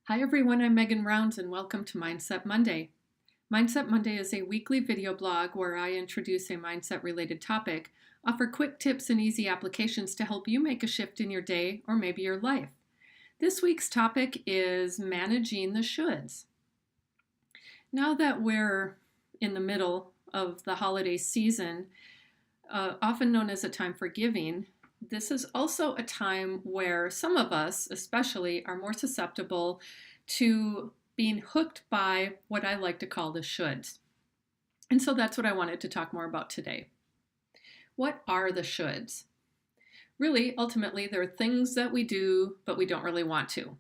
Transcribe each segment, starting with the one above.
Hi everyone, I'm Megan Rounds and welcome to Mindset Monday. Mindset Monday is a weekly video blog where I introduce a mindset related topic, offer quick tips and easy applications to help you make a shift in your day or maybe your life. This week's topic is managing the shoulds. Now that we're in the middle of the holiday season, often known as a time for giving, this is also a time where some of us, especially, are more susceptible to being hooked by what I like to call the shoulds. And so that's what I wanted to talk more about today. What are the shoulds? Really, ultimately, they're things that we do, but we don't really want to.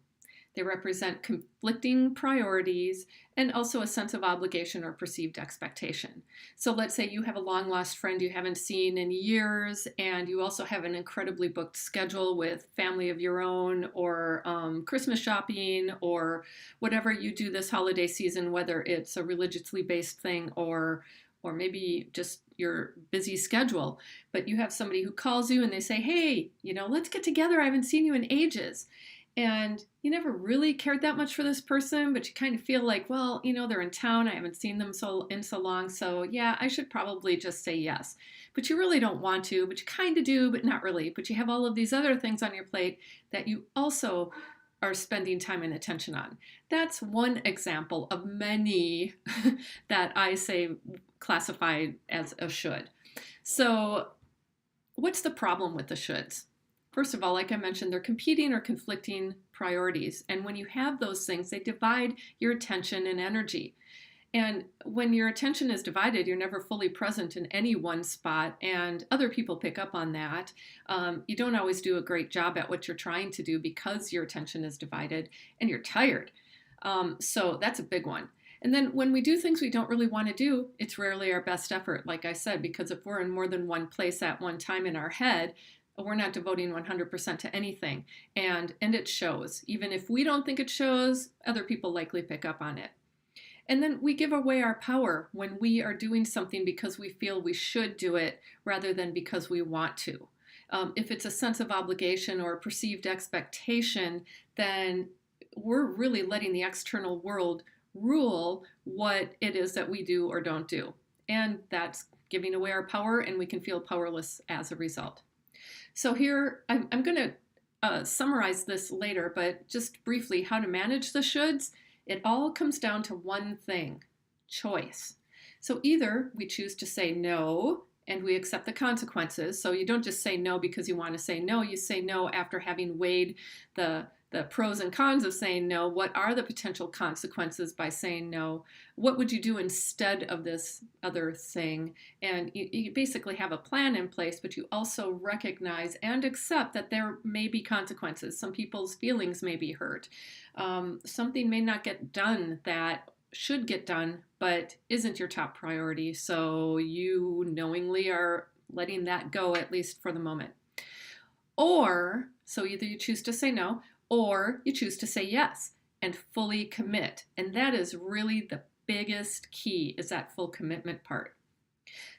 They represent conflicting priorities and also a sense of obligation or perceived expectation. So let's say you have a long lost friend you haven't seen in years, and you also have an incredibly booked schedule with family of your own or Christmas shopping or whatever you do this holiday season, whether it's a religiously based thing or maybe just your busy schedule. But you have somebody who calls you and they say, hey, let's get together. I haven't seen you in ages. And you never really cared that much for this person, but you kind of feel like, well, they're in town. I haven't seen them so long. So yeah, I should probably just say yes. But you really don't want to, but you kind of do, but not really. But you have all of these other things on your plate that you also are spending time and attention on. That's one example of many that I say classify as a should. So what's the problem with the shoulds? First of all, like I mentioned, they're competing or conflicting priorities. And when you have those things, they divide your attention and energy. And when your attention is divided, you're never fully present in any one spot, and other people pick up on that. You don't always do a great job at what you're trying to do because your attention is divided and you're tired. So that's a big one. And then when we do things we don't really want to do, it's rarely our best effort, like I said, because if we're in more than one place at one time in our head, we're not devoting 100% to anything. And it shows. Even if we don't think it shows, other people likely pick up on it. And then we give away our power when we are doing something because we feel we should do it rather than because we want to. If it's a sense of obligation or a perceived expectation, then we're really letting the external world rule what it is that we do or don't do. And that's giving away our power, and we can feel powerless as a result. So here, I'm going to summarize this later, but just briefly, how to manage the shoulds. It all comes down to one thing: choice. So either we choose to say no and we accept the consequences. So you don't just say no because you want to say no. You say no after having weighed the pros and cons of saying no. What are the potential consequences by saying no? What would you do instead of this other thing? And you basically have a plan in place, but you also recognize and accept that there may be consequences. Some people's feelings may be hurt. Something may not get done that should get done, but isn't your top priority. So you knowingly are letting that go, at least for the moment. Or, so either you choose to say no, or you choose to say yes and fully commit. And that is really the biggest key, is that full commitment part.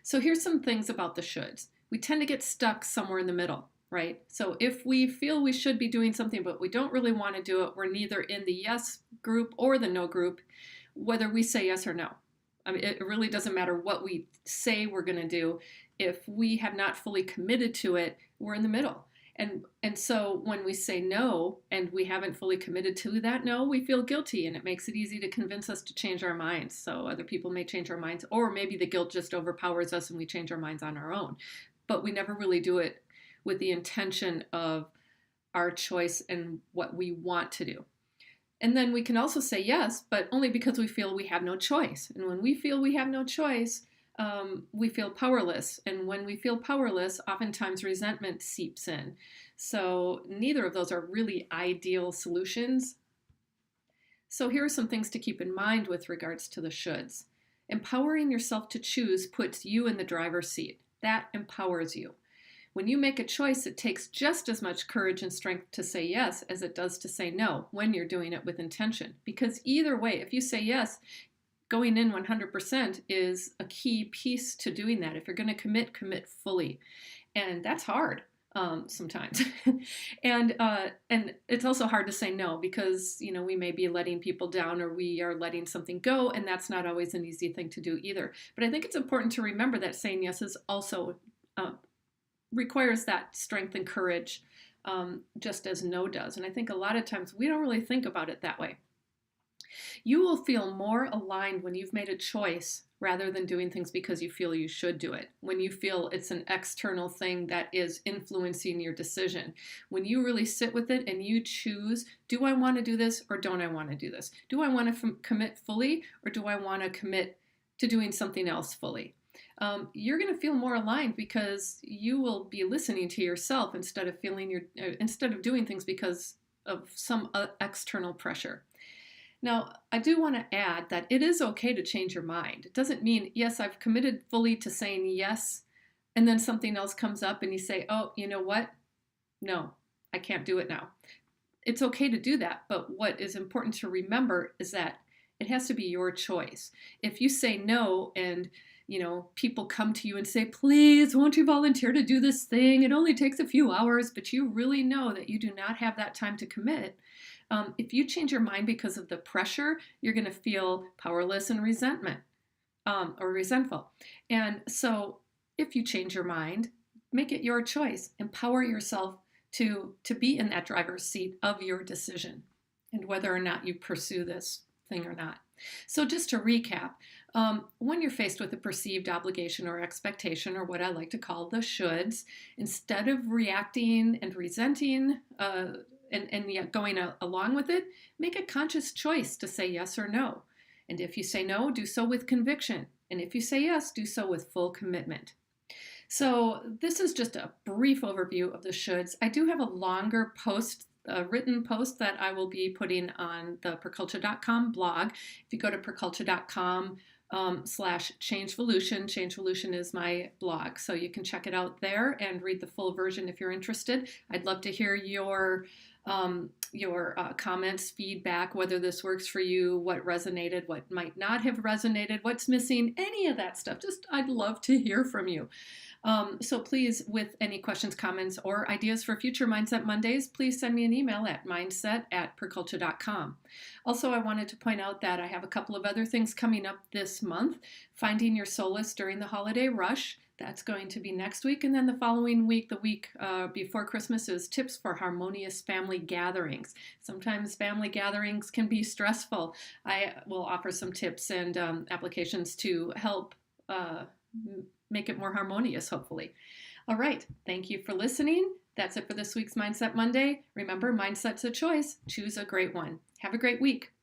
So here's some things about the shoulds. We tend to get stuck somewhere in the middle, right? So if we feel we should be doing something, but we don't really want to do it, we're neither in the yes group or the no group, whether we say yes or no. I mean, it really doesn't matter what we say we're going to do. If we have not fully committed to it, we're in the middle. And so when we say no and we haven't fully committed to that no, we feel guilty, and it makes it easy to convince us to change our minds. So other people may change our minds, or maybe the guilt just overpowers us and we change our minds on our own. But we never really do it with the intention of our choice and what we want to do. And then we can also say yes, but only because we feel we have no choice. And when we feel we have no choice, we feel powerless. And when we feel powerless, oftentimes resentment seeps in. So neither of those are really ideal solutions. So here are some things to keep in mind with regards to the shoulds. Empowering yourself to choose puts you in the driver's seat. That empowers you. When you make a choice, it takes just as much courage and strength to say yes as it does to say no when you're doing it with intention. Because either way, if you say yes, going in 100% is a key piece to doing that. If you're going to commit fully. And that's hard. sometimes. And it's also hard to say no because, we may be letting people down or we are letting something go, and that's not always an easy thing to do either. But I think it's important to remember that saying yes is also requires that strength and courage, just as no does. And I think a lot of times we don't really think about it that way. You will feel more aligned when you've made a choice rather than doing things because you feel you should do it. When you feel it's an external thing that is influencing your decision. When you really sit with it and you choose, do I want to do this or don't I want to do this? Do I want to commit fully or do I want to commit to doing something else fully? You're going to feel more aligned because you will be listening to yourself instead of doing things because of some external pressure. Now, I do want to add that it is okay to change your mind. It doesn't mean, yes, I've committed fully to saying yes, and then something else comes up and you say, oh, you know what? No, I can't do it now. It's okay to do that, but what is important to remember is that it has to be your choice. If you say no and people come to you and say, please, won't you volunteer to do this thing? It only takes a few hours, but you really know that you do not have that time to commit. If you change your mind because of the pressure, you're going to feel powerless and or resentful. And so if you change your mind, make it your choice. Empower yourself to be in that driver's seat of your decision and whether or not you pursue this thing or not. So just to recap, when you're faced with a perceived obligation or expectation, or what I like to call the shoulds, instead of reacting and resenting and yet going along with it, make a conscious choice to say yes or no. And if you say no, do so with conviction. And if you say yes, do so with full commitment. So this is just a brief overview of the shoulds. I do have a longer written post that I will be putting on the perculture.com blog. If you go to perculture.com /changevolution, Changevolution is my blog, so you can check it out there and read the full version if you're interested. I'd love to hear your comments, feedback, whether this works for you, what resonated, what might not have resonated, what's missing, any of that stuff. I'd love to hear from you. So please, with any questions, comments, or ideas for future Mindset Mondays, please send me an email at mindset@perculture.com. Also, I wanted to point out that I have a couple of other things coming up this month. Finding Your Solace During the Holiday Rush. That's going to be next week. And then the following week, the week before Christmas, is Tips for Harmonious Family Gatherings. Sometimes family gatherings can be stressful. I will offer some tips and applications to help make it more harmonious, hopefully. All right. Thank you for listening. That's it for this week's Mindset Monday. Remember, mindset's a choice. Choose a great one. Have a great week.